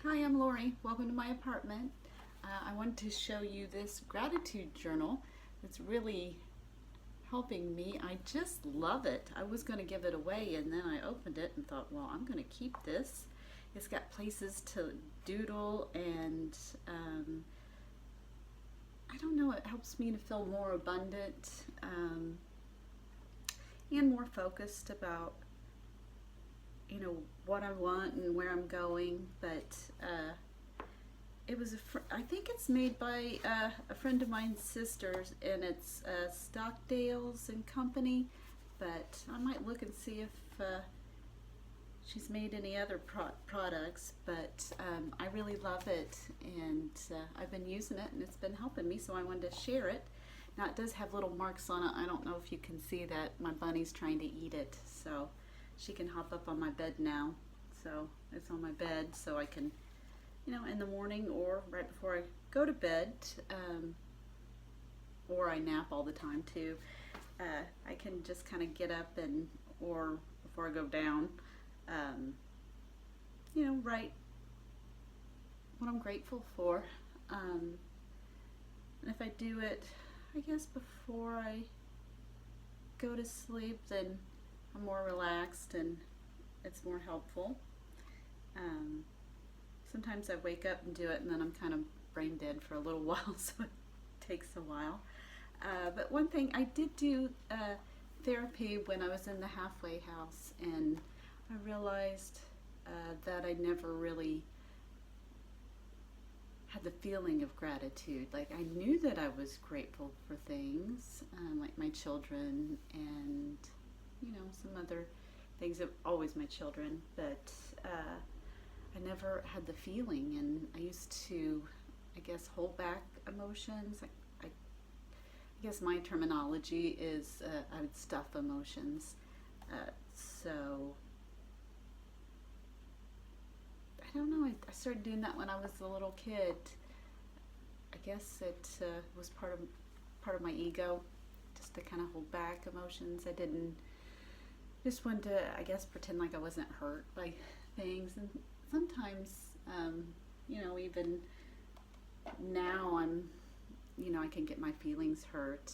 Hi, I'm Lori. Welcome to my apartment. I wanted to show you this gratitude journal that's really helping me. I just love it. I was going to give it away and then I opened it and thought, well, I'm going to keep this. It's got places to doodle and I don't know, it helps me to feel more abundant and more focused about what I want and where I'm going. But it was I think it's made by a friend of mine's sisters, and it's Stockdale's and Company. But I might look and see if she's made any other products. But I really love it, and I've been using it, and it's been helping me. So I wanted to share it. Now it does have little marks on it. I don't know if you can see that. My bunny's trying to eat it, so she can hop up on my bed now. So it's on my bed, so I can, in the morning or right before I go to bed, or I nap all the time too. I can just kind of get up or before I go down, write what I'm grateful for. And if I do it, I guess before I go to sleep, then I'm more relaxed and it's more helpful. Sometimes I wake up and do it and then I'm kind of brain dead for a little while, so it takes a while. But one thing, I did do therapy when I was in the halfway house, and I realized that I never really had the feeling of gratitude. Like, I knew that I was grateful for things, like my children and some other things, always my children, but I never had the feeling, and I used to, I guess, hold back emotions. I guess my terminology is I would stuff emotions. So I don't know. I started doing that when I was a little kid. I guess it was part of my ego, just to kind of hold back emotions. I didn't just wanted to, I guess, pretend like I wasn't hurt by things. And sometimes, even now I can get my feelings hurt.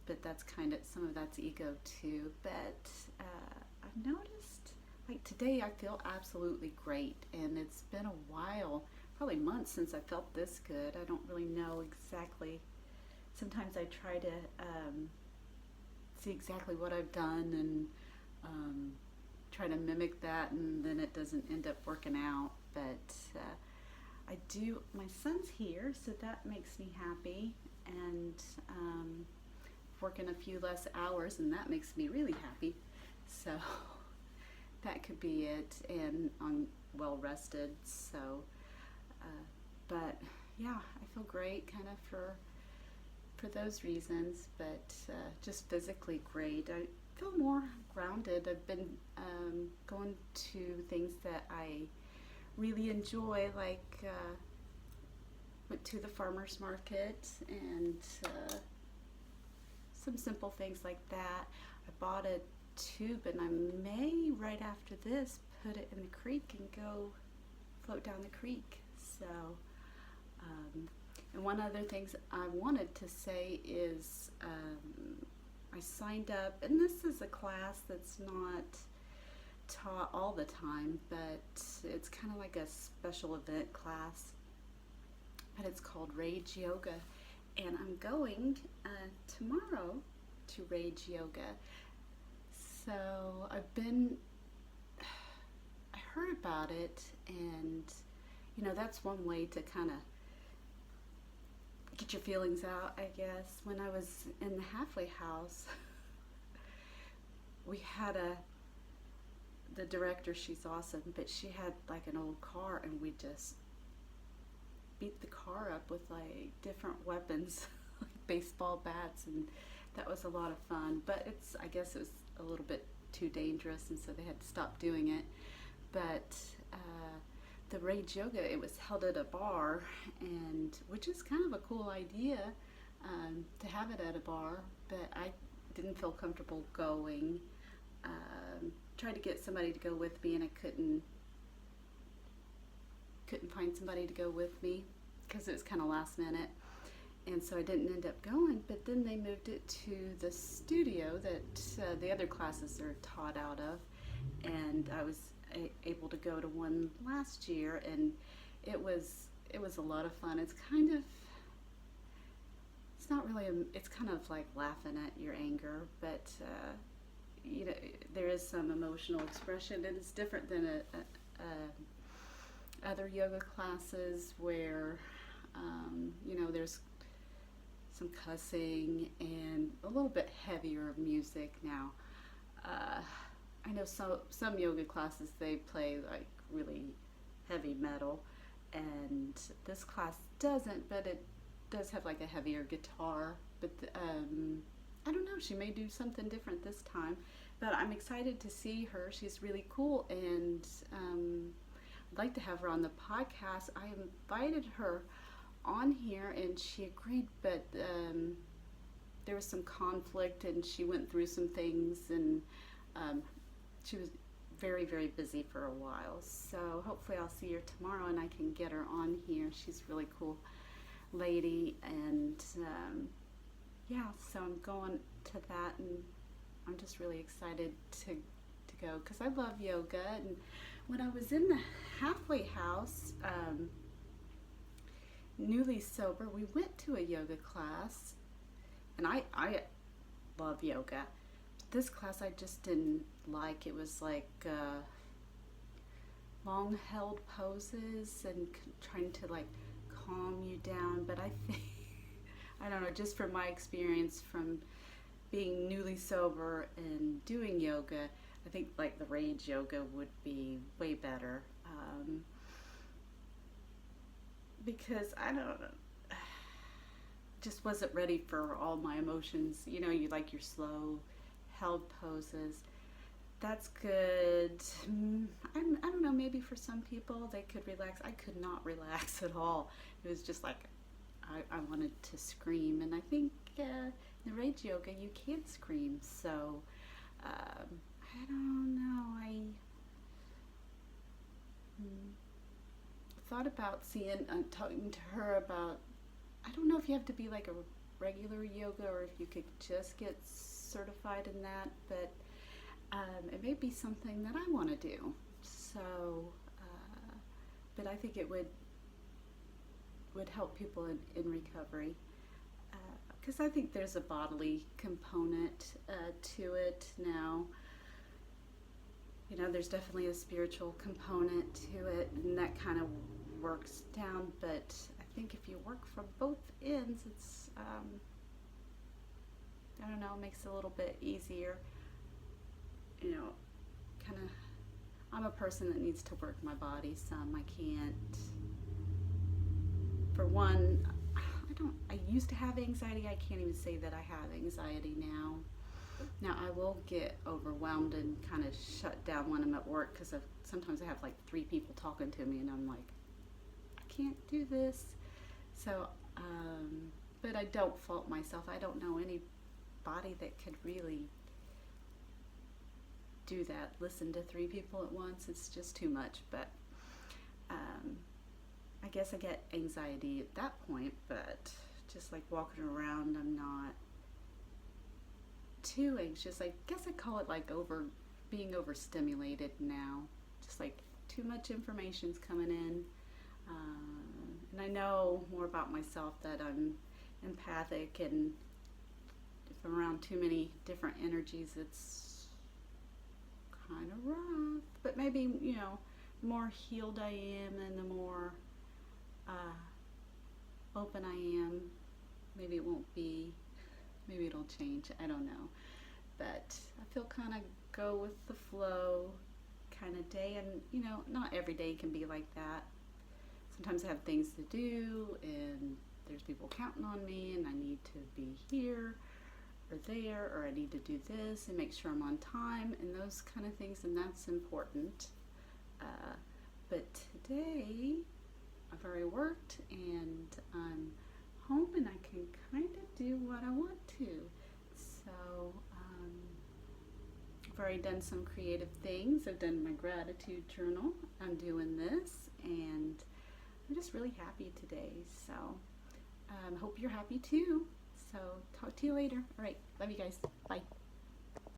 But that's some of that's ego too. But I've noticed, like today, I feel absolutely great. And it's been a while, probably months, since I felt this good. I don't really know exactly. Sometimes I try to see exactly what I've done and try to mimic that, and then it doesn't end up working out. But I do. My son's here, so that makes me happy, and working a few less hours, and that makes me really happy. So that could be it, and I'm well rested. So, but yeah, I feel great, kind of for those reasons, but just physically great. I feel more grounded. I've been going to things that I really enjoy, like went to the farmer's market and some simple things like that. I bought a tube, and I may, right after this, put it in the creek and go float down the creek. So and one other thing I wanted to say is I signed up, and this is a class that's not taught all the time, but it's kind of like a special event class, but it's called Rage Yoga, and I'm going tomorrow to Rage Yoga. So I heard about it, and that's one way to kind of get your feelings out, I guess. When I was in the halfway house, we had the director, she's awesome, but she had like an old car, and we just beat the car up with like different weapons, like baseball bats, and that was a lot of fun. But I guess it was a little bit too dangerous, and so they had to stop doing it. But the Rage Yoga, it was held at a bar, and which is kind of a cool idea, to have it at a bar, but I didn't feel comfortable going. Tried to get somebody to go with me, and I couldn't couldn't find somebody to go with me because it was kind of last minute. And so I didn't end up going, but then they moved it to the studio that the other classes are taught out of. And I was able to go to one last year, and it was a lot of fun. It's not really, it's kind of like laughing at your anger, but there is some emotional expression, and it's different than other yoga classes where, there's some cussing and a little bit heavier music now. I know some yoga classes, they play like really heavy metal, and this class doesn't, but it does have like a heavier guitar. But I don't know, she may do something different this time, but I'm excited to see her. She's really cool, and I'd like to have her on the podcast. I invited her on here and she agreed, but there was some conflict and she went through some things, and she was very, very busy for a while. So hopefully I'll see her tomorrow and I can get her on here. She's a really cool lady, and so I'm going to that, and I'm just really excited to go because I love yoga. And when I was in the halfway house, newly sober, we went to a yoga class, and I love yoga. This class I just didn't like. It was like long held poses and trying to like calm you down, but I think I don't know, just from my experience from being newly sober and doing yoga, I think like the rage yoga would be way better, because I don't know, just wasn't ready for all my emotions. You like your slow held poses. That's good. I don't know, maybe for some people they could relax. I could not relax at all. It was just like I wanted to scream, and I think in the rage yoga you can't scream, so I don't know. I thought about talking to her about, I don't know if you have to be like a regular yoga or if you could just get certified in that, but it may be something that I want to do. So, but I think it would help people in recovery, because I think there's a bodily component to it now. There's definitely a spiritual component to it, and that kind of works down, but I think if you work from both ends, it's, I don't know, makes it a little bit easier. Kind of, I'm a person that needs to work my body some. I can't, for one, I used to have anxiety. I can't even say that I have anxiety now. Now, I will get overwhelmed and kind of shut down when I'm at work, because sometimes I have like 3 people talking to me and I'm like, I can't do this. So, but I don't fault myself. I don't know anybody that could really do that, listen to 3 people at once. It's just too much. But I guess I get anxiety at that point, but just like walking around, I'm not too anxious. I guess I call it like being overstimulated now. Just like too much information's coming in. And I know more about myself that I'm empathic, and if I'm around too many different energies, it's kind of rough. But maybe, the more healed I am and the more open I am, maybe it'll change. I don't know. But I feel kind of go with the flow kind of day, and not every day can be like that. Sometimes I have things to do and there's people counting on me, and I need to be here or there, or I need to do this and make sure I'm on time and those kind of things, and that's important. But today I've already worked and I'm home and I can kind of do what I want to. So I've already done some creative things. I've done my gratitude journal. I'm doing this, and just really happy today. So hope you're happy too. So talk to you later. All right, love you guys. Bye.